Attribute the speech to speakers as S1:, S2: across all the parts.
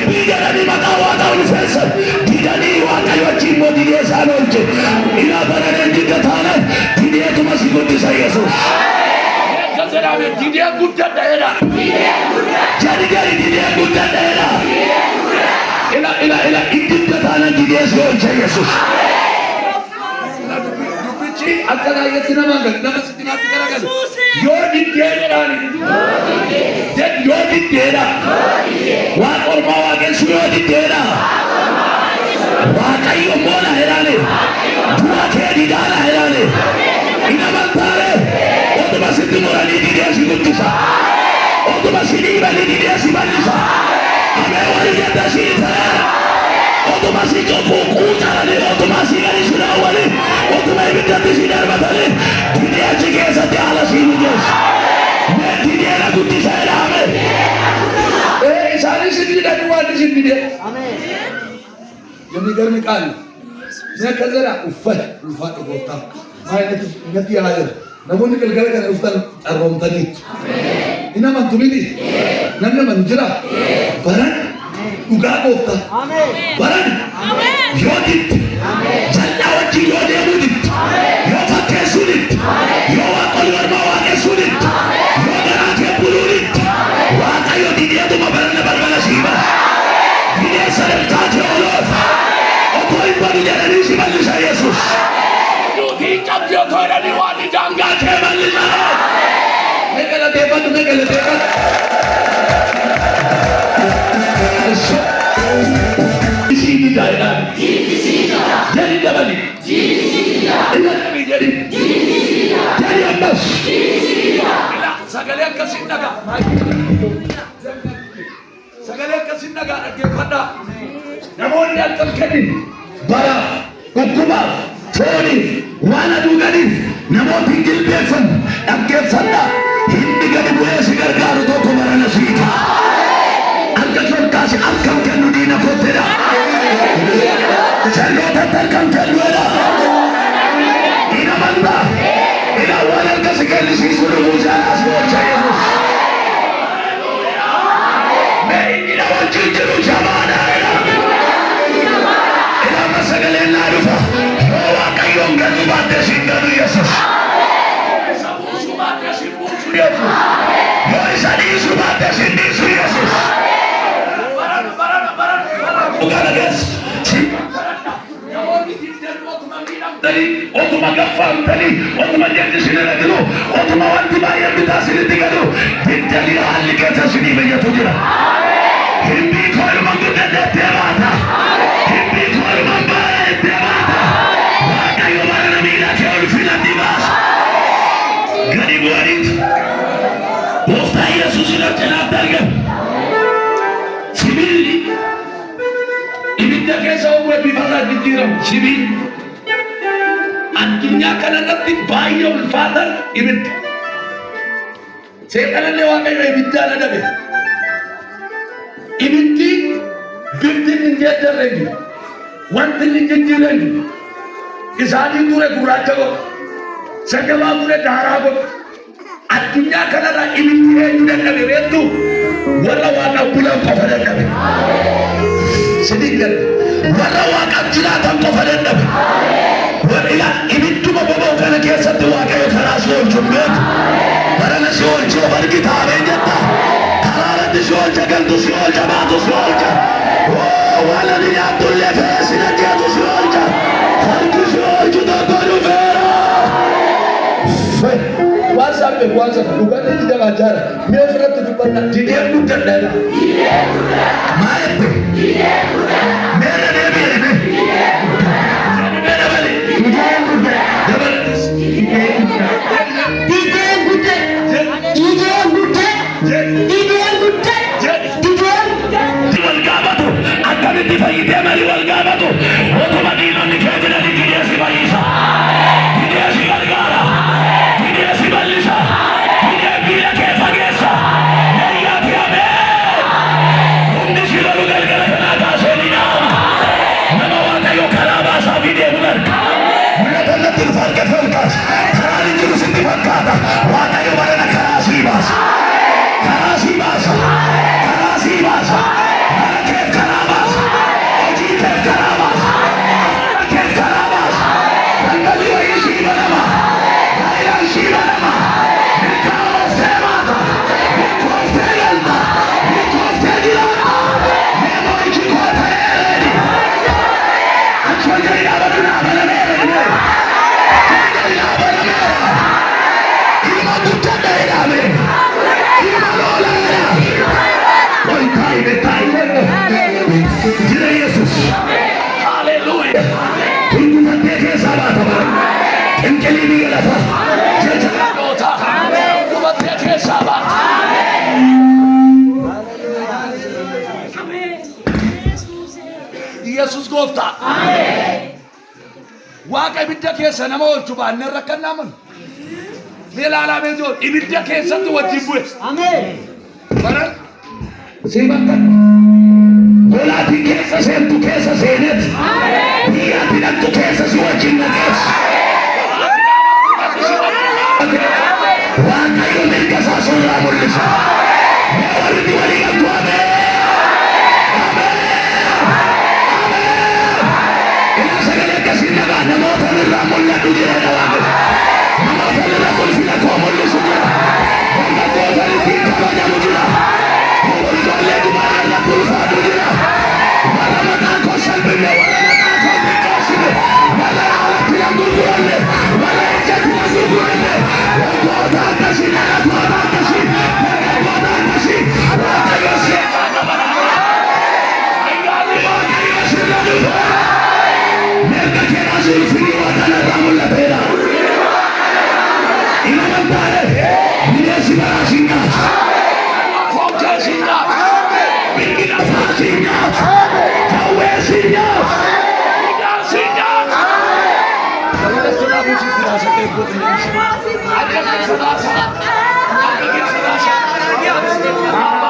S1: dubbii jedhanii maqaa Waaqaa ulfeessan didanii Waaqayyo wajjin immoo didee isaan oolche. Ilaa baraneen didda taanaan dideetuma si guddisa Yesuus. Kadhame didee guddadheedha. Jadi didee guddadheedha. Ila didda taanaan didee si oolche Yesuus. Dubbichi akka baay'eetti nama sitti naatti garagalu. Yoo diddeedhaan yoo diddeedha waan ormaa waaqessu yoo diddeedha Waaqayyo immoo na hiraane dura kee didaa na hiraane hin amantaane otuma sitti muranii didee si guddisa otuma si dhiibanii didee si bal'isa amee wali jedha sii ta'e otuma si cubbuu quucaranii otuma si gadi si dhaawwanii otuma ibiddatti si darbatanii didee achi keessatti haala sii mijeessa mee dideena guddisa jedhame isaanis hin didanii waan isin didee የሚገርም ቃል ነከዘራ ኡፈት ኡፋት ጎፍታ ማለት ነቲ ያለ ነቦን ከልከለ ከነ ኡፍታን ጠሮምተኒ ኢናማ ቱሚዲ ነነ መንጅራ በረን ዱጋ ጎፍታ በረን ዮዲት ጀላወጂ ዮዴሙዲት ዮፈከሱዲት ዮዋቆል ወርማ ዋቀሱዲት ዮገራቴ ቡሉዲት ዋቃዮ ዲዲያቱ መበረነ በርበለ ሲባ ዲዲያ ሰረታቴ ኦሎፍ Bagi jangan isi manusia Yesus. Yuti kabio toira di wadi jangga ke manusia. Mereka letepan tu mereka letepan. Di sini daerah. Di sini. Jadi dapat. Di sini. Jadi ambas. Di sini. Sagalian kasih naga. Sagalian kasih naga ada pada. Namun yang terkini. Bara ukuma toni wana duganif namoti gilbefan akefanda hindi gadi buya sigargaru to kumarana sita algatron kasi akam kanu dina kotera jalota tarkam kalwala ina manda ina wala kasi kali sisulu muja asmo Jesus me ina wanjiru jamana Sagalen narufa, Waaqayyo ngadu baate singadu Yesus. Sabusu baate simbusu Yesus. Yo isadisu baate sindisu Yesus. Baran. Ugana guys. Namoni titel otuma minam tali, otuma gafam tali, otuma jadi sinadulu, otuma wanti bayar bitasili tigadu. Titel hal kata sini beja tujira. Hindi kau mangguda terata. Hindi kau mangguda. Gadi buarit, Bofta Yesus ila tenab darga. Sibil, ibidda kesa uwe bifata bidiram. Sibil, ankinya kananati bayo ulfatan ibid. Sekanan lewa kayo ibidda na dabe. Ibiddi, bifti ninjeta rengi, wanti ninjeti rengi. Isani ture kuraja ko. Segala mula darah ko. Adunya kanara ibiddi ejuden nabi retu. Wala waka pulang kafadan nabi. Sedikit. Wala waka jilatan kafadan nabi. Wala ibiddu mababaw kana kesa tuwa kayo karasol jumbet. Marana siol jofar kitabe jetta. Karara di siol jagal tu siol jabatu siol jab. Wala di abdulle fesina jatu siol jab. Harku siol juda baru vera. Kwanza uganda tidak ajar mefra tudupana tidak bukan dana maepe mere debe mere bali tidak bukan wal gabatu akame difai temari wal gabatu otomadino ni federa di dia si baisa dia si gargara dia si balisa dia bila ke fagesa ya tiame undi si lalu gargara kanata senina nama wata yo kalaba sa video bulan mulatan tilfar ke falkas karali jurus intifakata wata yo barana karasi basa karasi basa mana ke mul'ata. Jajjabeeyyota. Dubartii keessaa baata. Yesus gooftaa. Waaqa ibidda keessa nama oolchu baannee rakkannaa mun. Leelaalaa beekoo ibidda keessatti wajjin bu'e. Baran seebantan. Golaatiin keessa seentu keessa seenet. Biyyaatiin attu keessa si wajjin naqees. Waaqayyo mirga isaa suuraa mul'isa. Warri walii galtu ameen. Namoota irraa mul'atu jira Waaqayyo. Namoota irraa ulfina koo mul'isu jira. Dargaggoota ittiin kabajamu jira. Ijoollee dubaraa irratti ulfaatu jira. Warra maqaan koo salphifne, warra maqaan koo xiqqeessine, warra alatti na gurguranne, warra ejjatti na gurguranne, wantoota akkasii, dhaloota akkasii, dargaggoota akkasii, Waaqayyo seetaa dabalaa. Ayyaanni Waaqayyo sirra dhufa. Merga kera sulfini watana ramula pera. Ina mantare. Binesi barashinga. Fokja singa. Bingina fasinga. Kawe singa. Ina singa. Kalau sudah bujuk terasa kebut ini. Ada yang serasa. Ada yang serasa. Apa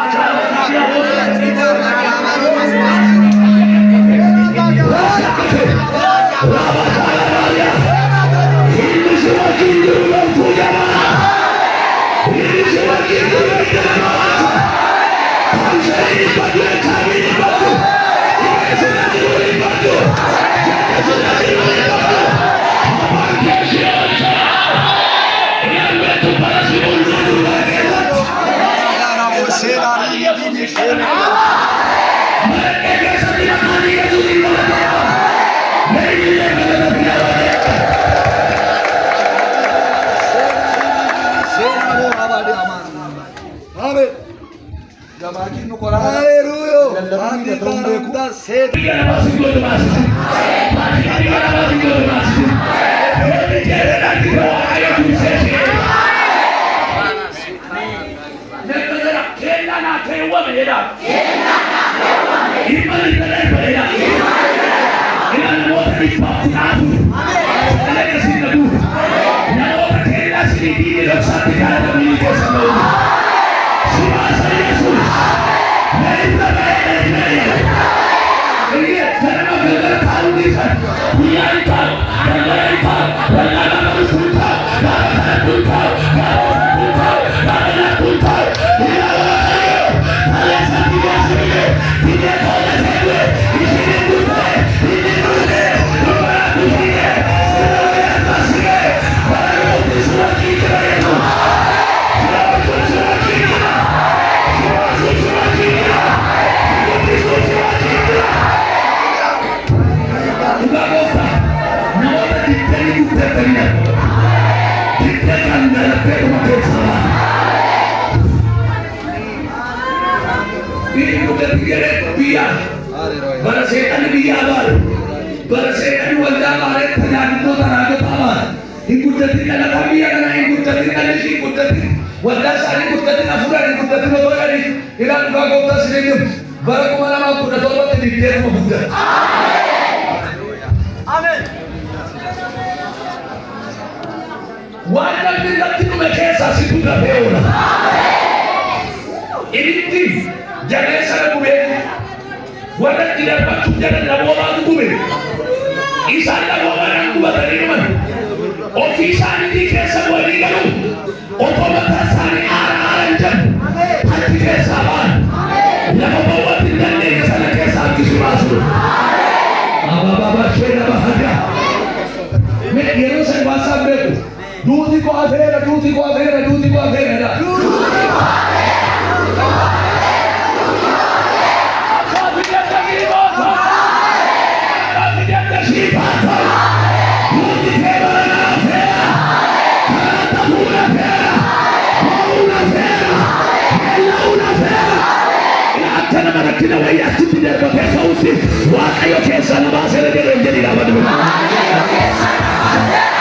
S2: Waaqayyo keessa nama asirra jedhee jedhi dhaabatu.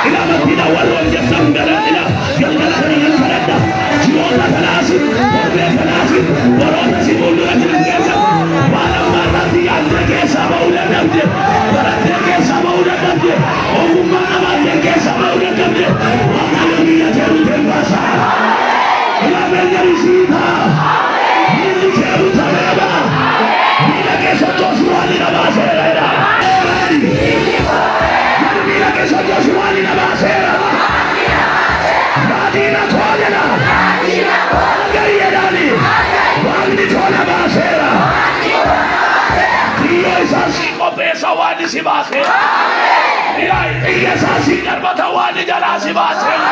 S1: ila mattina warro jessam galala galala galala jiota tanasi orbe tanasi warona sibulu ajengesa wala marati andegesa maula damde barategesa maula damde ogumana mandegesa maula damde wakaliya teru tembasa ila benyarisita ili teru tabeba ila keso tosuani na basera ila keso tosuani na basera Nadina Kolena Gaya Dani Wani Tona Basera Dio Isasi Kopesa Wani Sibasera Iya Sasi Karbata Wani Jala Sibasera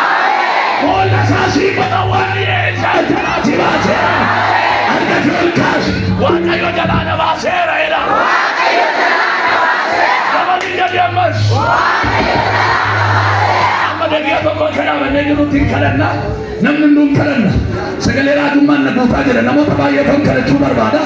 S1: Ola Sasi Kata Wani Jala Sibasera Arga Jolkas Waka Yo Jala Basera Eda Waka Yo Jala Basera Kamali Jadiamas Waka Yo Jala Dia toko kana menenyu tinkalana namnun kalana segala duman na buta jara namo tabaye ton kala chumar bada